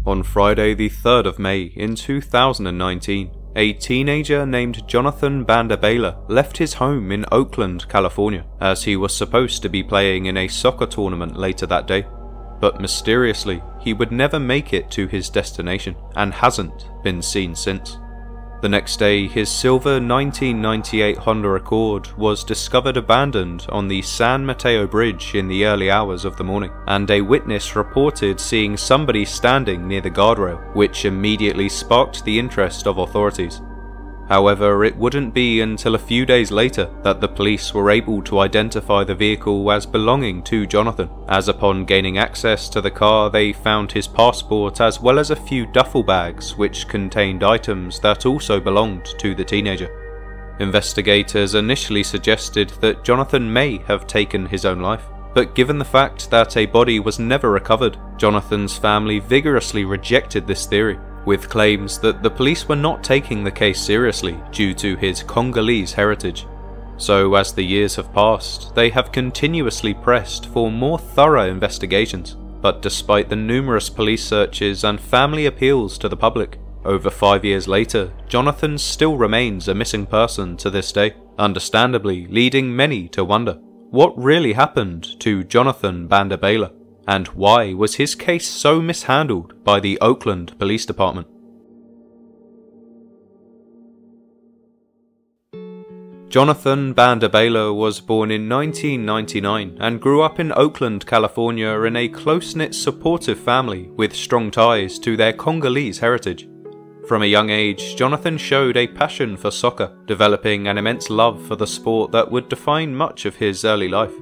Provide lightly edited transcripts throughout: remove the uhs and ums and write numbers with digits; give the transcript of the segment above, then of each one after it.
On Friday the 3rd of May in 2019, a teenager named Jonathan Bandabaila left his home in Oakland, California, as he was supposed to be playing in a soccer tournament later that day. But mysteriously, he would never make it to his destination and hasn't been seen since. The next day, his silver 1998 Honda Accord was discovered abandoned on the San Mateo Bridge in the early hours of the morning, and a witness reported seeing somebody standing near the guardrail, which immediately sparked the interest of authorities. However, it wouldn't be until a few days later that the police were able to identify the vehicle as belonging to Jonathan, as upon gaining access to the car they found his passport as well as a few duffel bags which contained items that also belonged to the teenager. Investigators initially suggested that Jonathan may have taken his own life, but given the fact that a body was never recovered, Jonathan's family vigorously rejected this theory, with claims that the police were not taking the case seriously due to his Congolese heritage. So as the years have passed, they have continuously pressed for more thorough investigations, but despite the numerous police searches and family appeals to the public, over 5 years later, Jonathan still remains a missing person to this day, understandably leading many to wonder, what really happened to Jonathan Bandabaila? And why was his case so mishandled by the Oakland Police Department? Jonathan Bandabaila was born in 1999 and grew up in Oakland, California in a close-knit supportive family with strong ties to their Congolese heritage. From a young age, Jonathan showed a passion for soccer, developing an immense love for the sport that would define much of his early life.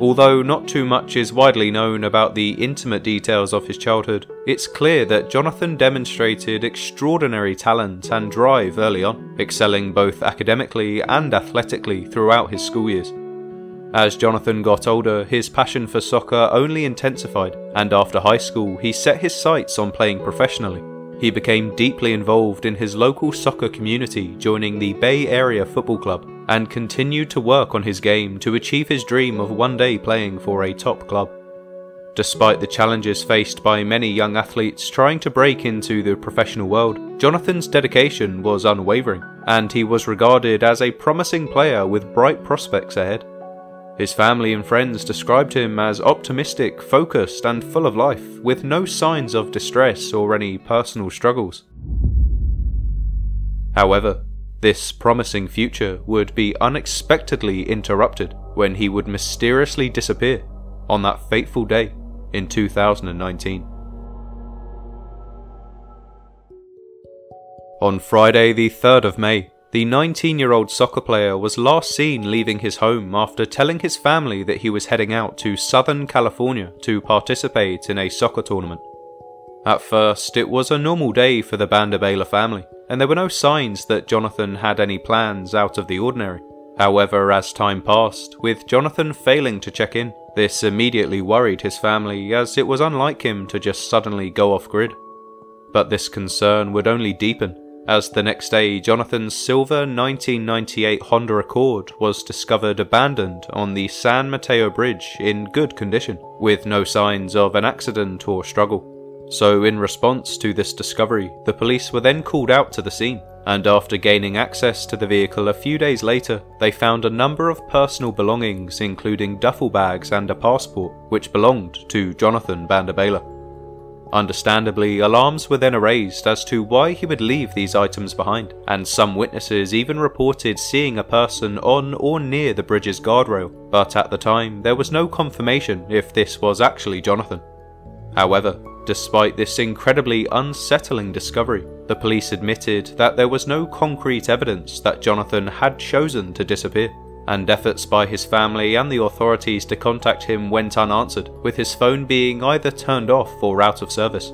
Although not too much is widely known about the intimate details of his childhood, it's clear that Jonathan demonstrated extraordinary talent and drive early on, excelling both academically and athletically throughout his school years. As Jonathan got older, his passion for soccer only intensified, and after high school he set his sights on playing professionally. He became deeply involved in his local soccer community, joining the Bay Area Football Club, and continued to work on his game to achieve his dream of one day playing for a top club. Despite the challenges faced by many young athletes trying to break into the professional world, Jonathan's dedication was unwavering, and he was regarded as a promising player with bright prospects ahead. His family and friends described him as optimistic, focused, and full of life, with no signs of distress or any personal struggles. However, this promising future would be unexpectedly interrupted when he would mysteriously disappear on that fateful day in 2019. On Friday the 3rd of May, the 19-year-old soccer player was last seen leaving his home after telling his family that he was heading out to Southern California to participate in a soccer tournament. At first, it was a normal day for the Bandabaila family, and there were no signs that Jonathan had any plans out of the ordinary. However, as time passed, with Jonathan failing to check in, this immediately worried his family, as it was unlike him to just suddenly go off-grid. But this concern would only deepen, as the next day Jonathan's silver 1998 Honda Accord was discovered abandoned on the San Mateo Bridge in good condition, with no signs of an accident or struggle. So in response to this discovery, the police were then called out to the scene, and after gaining access to the vehicle a few days later, they found a number of personal belongings including duffel bags and a passport, which belonged to Jonathan Bandabaila. Understandably, alarms were then raised as to why he would leave these items behind, and some witnesses even reported seeing a person on or near the bridge's guardrail, but at the time there was no confirmation if this was actually Jonathan. However, despite this incredibly unsettling discovery, the police admitted that there was no concrete evidence that Jonathan had chosen to disappear, and efforts by his family and the authorities to contact him went unanswered, with his phone being either turned off or out of service.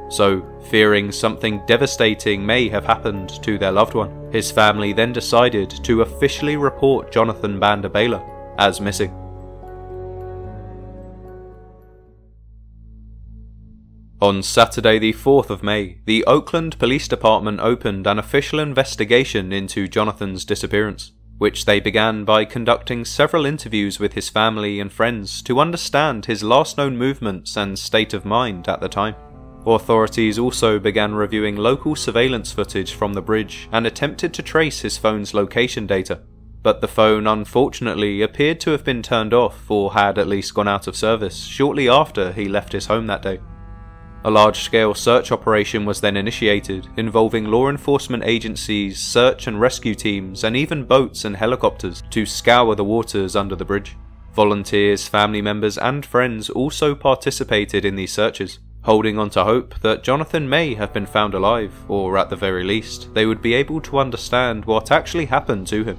So, fearing something devastating may have happened to their loved one, his family then decided to officially report Jonathan Bandabaila as missing. On Saturday the 4th of May, the Oakland Police Department opened an official investigation into Jonathan's disappearance, which they began by conducting several interviews with his family and friends to understand his last known movements and state of mind at the time. Authorities also began reviewing local surveillance footage from the bridge and attempted to trace his phone's location data, but the phone unfortunately appeared to have been turned off or had at least gone out of service shortly after he left his home that day. A large-scale search operation was then initiated, involving law enforcement agencies, search and rescue teams, and even boats and helicopters to scour the waters under the bridge. Volunteers, family members, and friends also participated in these searches, holding on to hope that Jonathan may have been found alive, or at the very least, they would be able to understand what actually happened to him.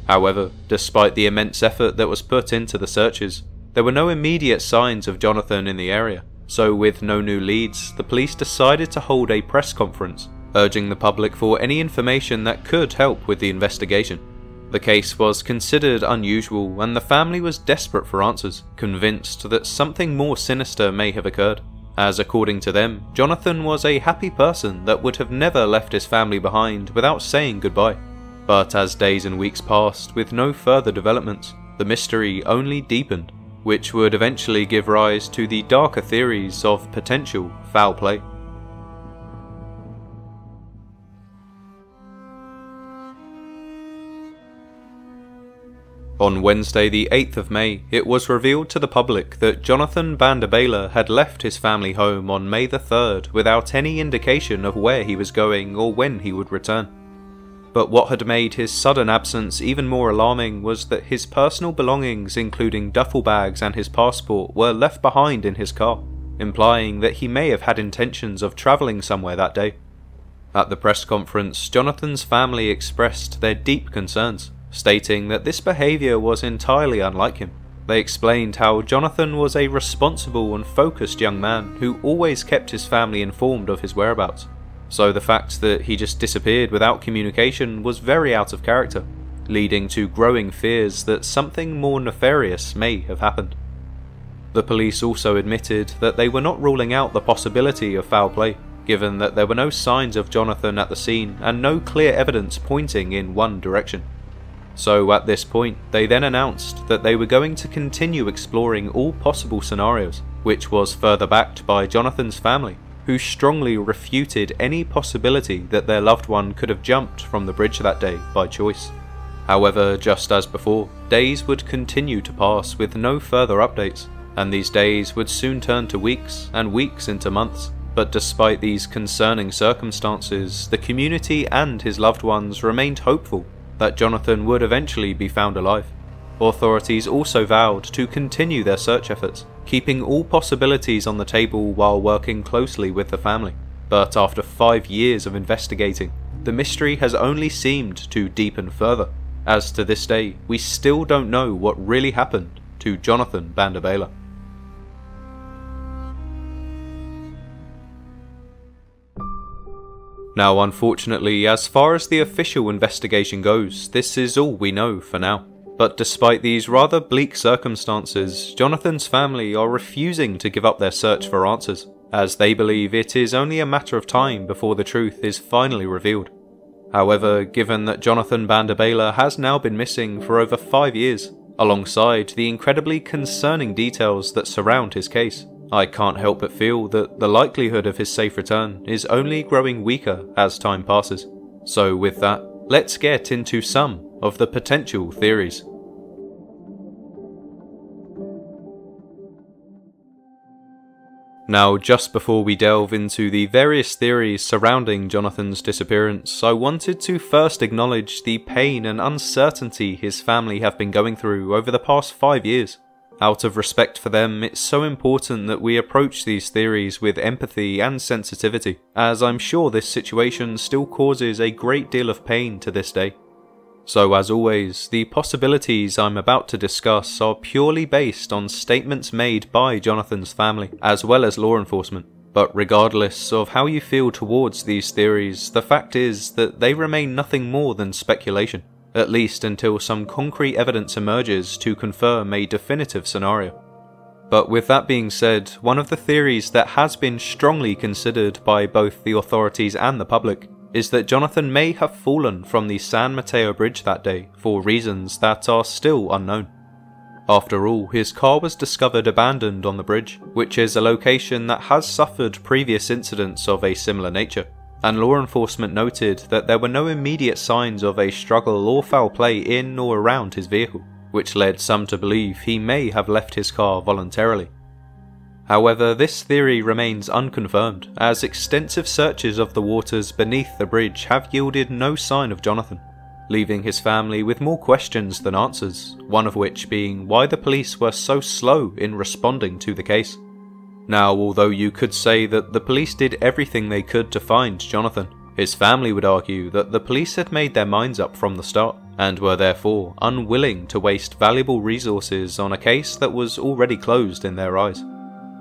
However, despite the immense effort that was put into the searches, there were no immediate signs of Jonathan in the area. So with no new leads, the police decided to hold a press conference, urging the public for any information that could help with the investigation. The case was considered unusual and the family was desperate for answers, convinced that something more sinister may have occurred, as according to them, Jonathan was a happy person that would have never left his family behind without saying goodbye. But as days and weeks passed with no further developments, the mystery only deepened, which would eventually give rise to the darker theories of potential foul play. On Wednesday the 8th of May, it was revealed to the public that Jonathan Bandabaila had left his family home on May the 3rd without any indication of where he was going or when he would return. But what had made his sudden absence even more alarming was that his personal belongings, including duffel bags and his passport, were left behind in his car, implying that he may have had intentions of travelling somewhere that day. At the press conference, Jonathan's family expressed their deep concerns, stating that this behaviour was entirely unlike him. They explained how Jonathan was a responsible and focused young man who always kept his family informed of his whereabouts. So the fact that he just disappeared without communication was very out of character, leading to growing fears that something more nefarious may have happened. The police also admitted that they were not ruling out the possibility of foul play, given that there were no signs of Jonathan at the scene and no clear evidence pointing in one direction. So at this point, they then announced that they were going to continue exploring all possible scenarios, which was further backed by Jonathan's family, who strongly refuted any possibility that their loved one could have jumped from the bridge that day by choice. However, just as before, days would continue to pass with no further updates, and these days would soon turn to weeks and weeks into months. But despite these concerning circumstances, the community and his loved ones remained hopeful that Jonathan would eventually be found alive. Authorities also vowed to continue their search efforts, keeping all possibilities on the table while working closely with the family. But after 5 years of investigating, the mystery has only seemed to deepen further, as to this day we still don't know what really happened to Jonathan Bandabaila. Now unfortunately, as far as the official investigation goes, this is all we know for now. But despite these rather bleak circumstances, Jonathan's family are refusing to give up their search for answers, as they believe it is only a matter of time before the truth is finally revealed. However, given that Jonathan Bandabaila has now been missing for over 5 years, alongside the incredibly concerning details that surround his case, I can't help but feel that the likelihood of his safe return is only growing weaker as time passes. So with that, let's get into some of the potential theories. Now, just before we delve into the various theories surrounding Jonathan's disappearance, I wanted to first acknowledge the pain and uncertainty his family have been going through over the past 5 years. Out of respect for them, it's so important that we approach these theories with empathy and sensitivity, as I'm sure this situation still causes a great deal of pain to this day. So as always, the possibilities I'm about to discuss are purely based on statements made by Jonathan's family, as well as law enforcement. But regardless of how you feel towards these theories, the fact is that they remain nothing more than speculation, at least until some concrete evidence emerges to confirm a definitive scenario. But with that being said, one of the theories that has been strongly considered by both the authorities and the public is that Jonathan may have fallen from the San Mateo Bridge that day for reasons that are still unknown. After all, his car was discovered abandoned on the bridge, which is a location that has suffered previous incidents of a similar nature, and law enforcement noted that there were no immediate signs of a struggle or foul play in or around his vehicle, which led some to believe he may have left his car voluntarily. However, this theory remains unconfirmed, as extensive searches of the waters beneath the bridge have yielded no sign of Jonathan, leaving his family with more questions than answers, one of which being why the police were so slow in responding to the case. Now, although you could say that the police did everything they could to find Jonathan, his family would argue that the police had made their minds up from the start, and were therefore unwilling to waste valuable resources on a case that was already closed in their eyes.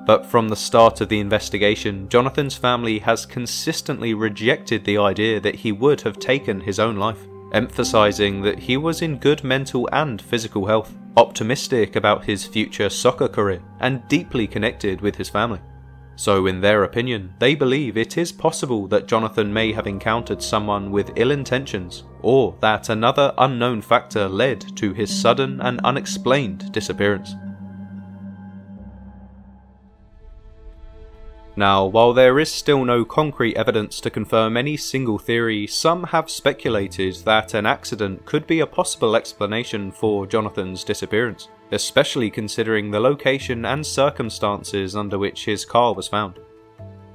But from the start of the investigation, Jonathan's family has consistently rejected the idea that he would have taken his own life, emphasizing that he was in good mental and physical health, optimistic about his future soccer career, and deeply connected with his family. So in their opinion, they believe it is possible that Jonathan may have encountered someone with ill intentions, or that another unknown factor led to his sudden and unexplained disappearance. Now, while there is still no concrete evidence to confirm any single theory, some have speculated that an accident could be a possible explanation for Jonathan's disappearance, especially considering the location and circumstances under which his car was found.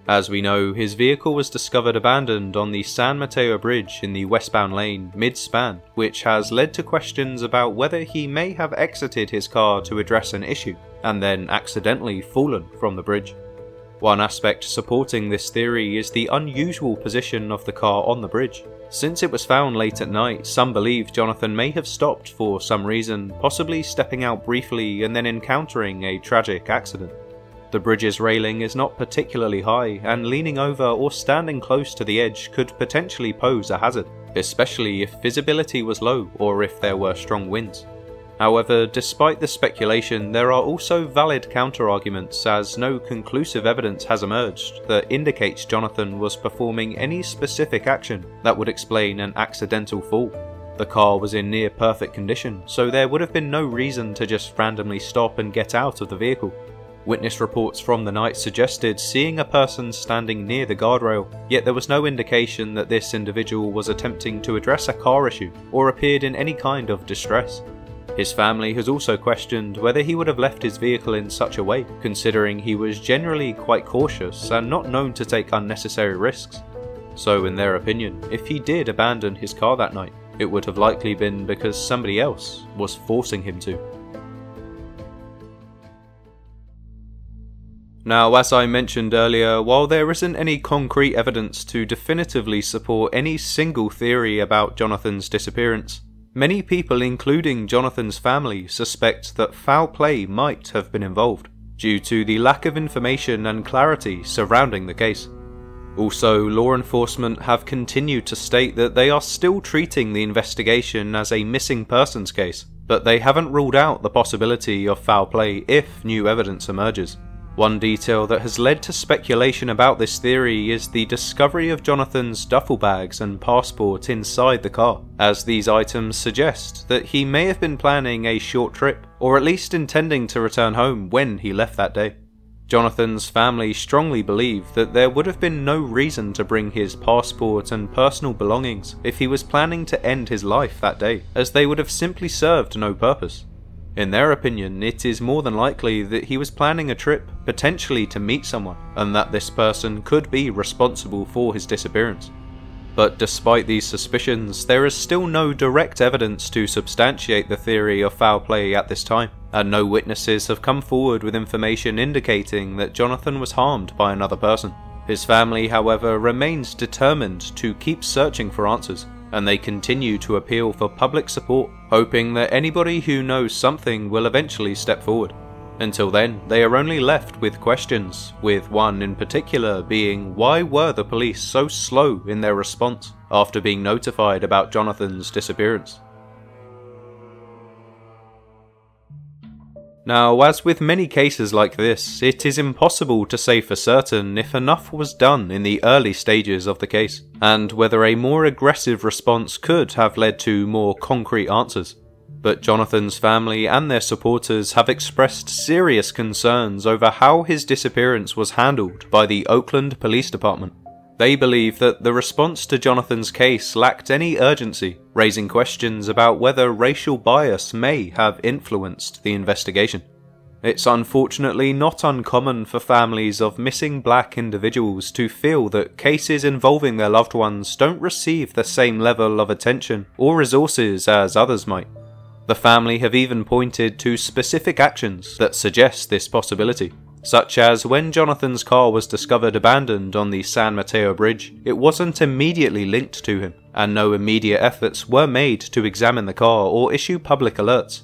As we know, his vehicle was discovered abandoned on the San Mateo Bridge in the westbound lane mid-span, which has led to questions about whether he may have exited his car to address an issue, and then accidentally fallen from the bridge. One aspect supporting this theory is the unusual position of the car on the bridge. Since it was found late at night, some believe Jonathan may have stopped for some reason, possibly stepping out briefly and then encountering a tragic accident. The bridge's railing is not particularly high, and leaning over or standing close to the edge could potentially pose a hazard, especially if visibility was low or if there were strong winds. However, despite the speculation, there are also valid counter-arguments, as no conclusive evidence has emerged that indicates Jonathan was performing any specific action that would explain an accidental fall. The car was in near perfect condition, so there would have been no reason to just randomly stop and get out of the vehicle. Witness reports from the night suggested seeing a person standing near the guardrail, yet there was no indication that this individual was attempting to address a car issue or appeared in any kind of distress. His family has also questioned whether he would have left his vehicle in such a way, considering he was generally quite cautious and not known to take unnecessary risks. So in their opinion, if he did abandon his car that night, it would have likely been because somebody else was forcing him to. Now, as I mentioned earlier, while there isn't any concrete evidence to definitively support any single theory about Jonathan's disappearance, many people, including Jonathan's family, suspect that foul play might have been involved, due to the lack of information and clarity surrounding the case. Also, law enforcement have continued to state that they are still treating the investigation as a missing persons case, but they haven't ruled out the possibility of foul play if new evidence emerges. One detail that has led to speculation about this theory is the discovery of Jonathan's duffel bags and passport inside the car, as these items suggest that he may have been planning a short trip, or at least intending to return home when he left that day. Jonathan's family strongly believe that there would have been no reason to bring his passport and personal belongings if he was planning to end his life that day, as they would have simply served no purpose. In their opinion, it is more than likely that he was planning a trip, potentially to meet someone, and that this person could be responsible for his disappearance. But despite these suspicions, there is still no direct evidence to substantiate the theory of foul play at this time, and no witnesses have come forward with information indicating that Jonathan was harmed by another person. His family, however, remains determined to keep searching for answers, and they continue to appeal for public support, hoping that anybody who knows something will eventually step forward. Until then, they are only left with questions, with one in particular being why were the police so slow in their response after being notified about Jonathan's disappearance? Now, as with many cases like this, it is impossible to say for certain if enough was done in the early stages of the case, and whether a more aggressive response could have led to more concrete answers. but Jonathan's family and their supporters have expressed serious concerns over how his disappearance was handled by the Oakland Police Department. They believe that the response to Jonathan's case lacked any urgency, raising questions about whether racial bias may have influenced the investigation. It's unfortunately not uncommon for families of missing black individuals to feel that cases involving their loved ones don't receive the same level of attention or resources as others might. The family have even pointed to specific actions that suggest this possibility, such as when Jonathan's car was discovered abandoned on the San Mateo Bridge, it wasn't immediately linked to him, and no immediate efforts were made to examine the car or issue public alerts.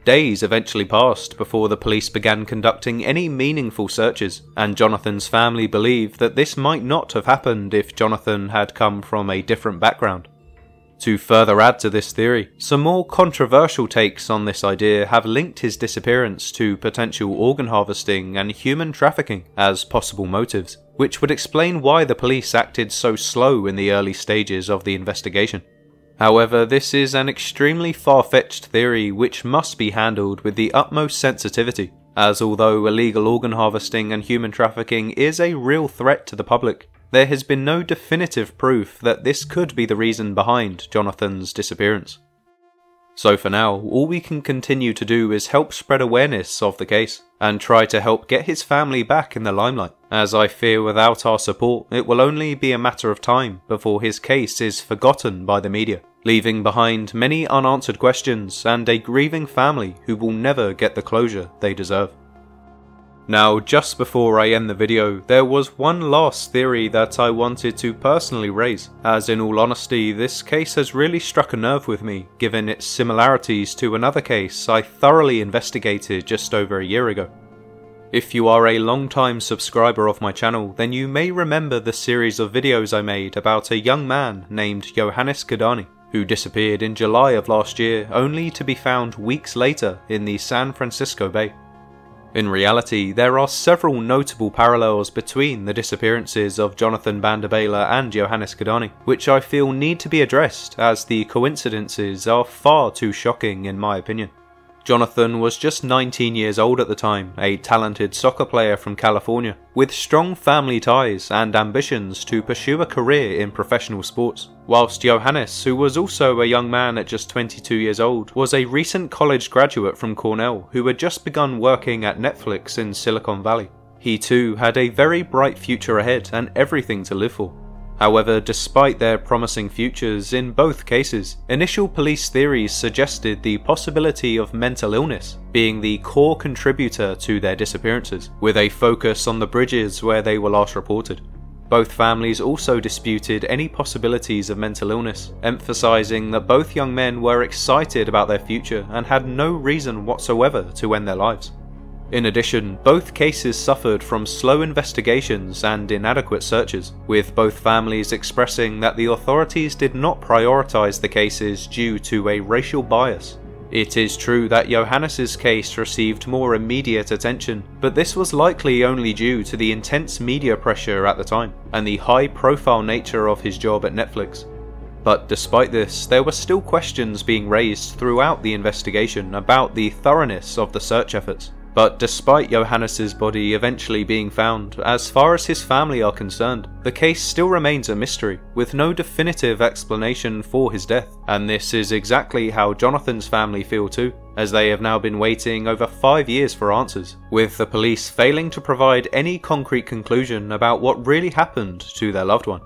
Days eventually passed before the police began conducting any meaningful searches, and Jonathan's family believe that this might not have happened if Jonathan had come from a different background. To further add to this theory, some more controversial takes on this idea have linked his disappearance to potential organ harvesting and human trafficking as possible motives, which would explain why the police acted so slow in the early stages of the investigation. However, this is an extremely far-fetched theory which must be handled with the utmost sensitivity, as although illegal organ harvesting and human trafficking is a real threat to the public, there has been no definitive proof that this could be the reason behind Jonathan's disappearance. So for now, all we can continue to do is help spread awareness of the case, and try to help get his family back in the limelight, as I fear without our support it will only be a matter of time before his case is forgotten by the media, leaving behind many unanswered questions and a grieving family who will never get the closure they deserve. Now, just before I end the video, there was one last theory that I wanted to personally raise, as in all honesty this case has really struck a nerve with me given its similarities to another case I thoroughly investigated just over a year ago. If you are a long-time subscriber of my channel, then you may remember the series of videos I made about a young man named Yohanes Kidane, who disappeared in July of last year only to be found weeks later in the San Francisco Bay. In reality, there are several notable parallels between the disappearances of Jonathan Bandabaila and Yohanes Kidane, which I feel need to be addressed as the coincidences are far too shocking in my opinion. Jonathan was just 19 years old at the time, a talented soccer player from California, with strong family ties and ambitions to pursue a career in professional sports, whilst Yohanes, who was also a young man at just 22 years old, was a recent college graduate from Cornell who had just begun working at Netflix in Silicon Valley. He too had a very bright future ahead and everything to live for. However, despite their promising futures in both cases, initial police theories suggested the possibility of mental illness being the core contributor to their disappearances, with a focus on the bridges where they were last reported. Both families also disputed any possibilities of mental illness, emphasizing that both young men were excited about their future and had no reason whatsoever to end their lives. In addition, both cases suffered from slow investigations and inadequate searches, with both families expressing that the authorities did not prioritize the cases due to a racial bias. It is true that Yohanes' case received more immediate attention, but this was likely only due to the intense media pressure at the time, and the high-profile nature of his job at Netflix. But despite this, there were still questions being raised throughout the investigation about the thoroughness of the search efforts. But despite Yohanes' body eventually being found, as far as his family are concerned, the case still remains a mystery, with no definitive explanation for his death. And this is exactly how Jonathan's family feel too, as they have now been waiting over 5 years for answers, with the police failing to provide any concrete conclusion about what really happened to their loved one.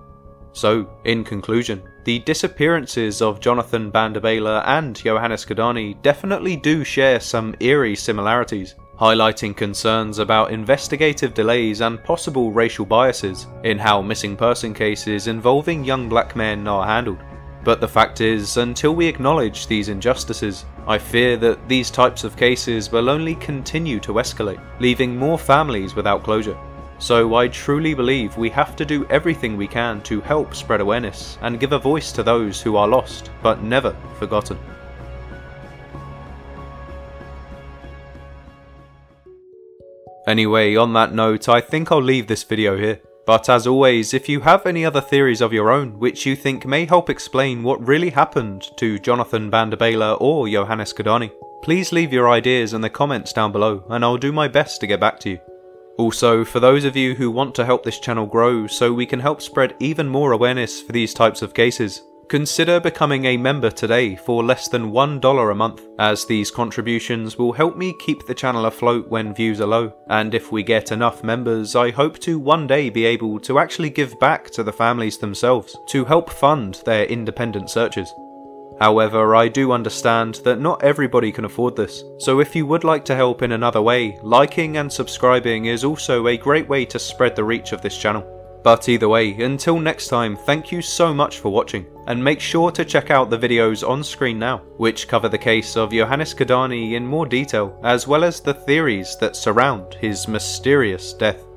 So, in conclusion, the disappearances of Jonathan Bandabaila and Yohanes Kidane definitely do share some eerie similarities, highlighting concerns about investigative delays and possible racial biases in how missing person cases involving young black men are handled. But the fact is, until we acknowledge these injustices, I fear that these types of cases will only continue to escalate, leaving more families without closure. So I truly believe we have to do everything we can to help spread awareness and give a voice to those who are lost but never forgotten. Anyway, on that note, I think I'll leave this video here. But as always, if you have any other theories of your own which you think may help explain what really happened to Jonathan Bandabaila or Yohanes Kidane, please leave your ideas in the comments down below and I'll do my best to get back to you. Also, for those of you who want to help this channel grow so we can help spread even more awareness for these types of cases, consider becoming a member today for less than $1 a month, as these contributions will help me keep the channel afloat when views are low, and if we get enough members I hope to one day be able to actually give back to the families themselves to help fund their independent searches. However, I do understand that not everybody can afford this, so if you would like to help in another way, liking and subscribing is also a great way to spread the reach of this channel. But either way, until next time, thank you so much for watching, and make sure to check out the videos on screen now, which cover the case of Yohanes Kidane in more detail, as well as the theories that surround his mysterious death.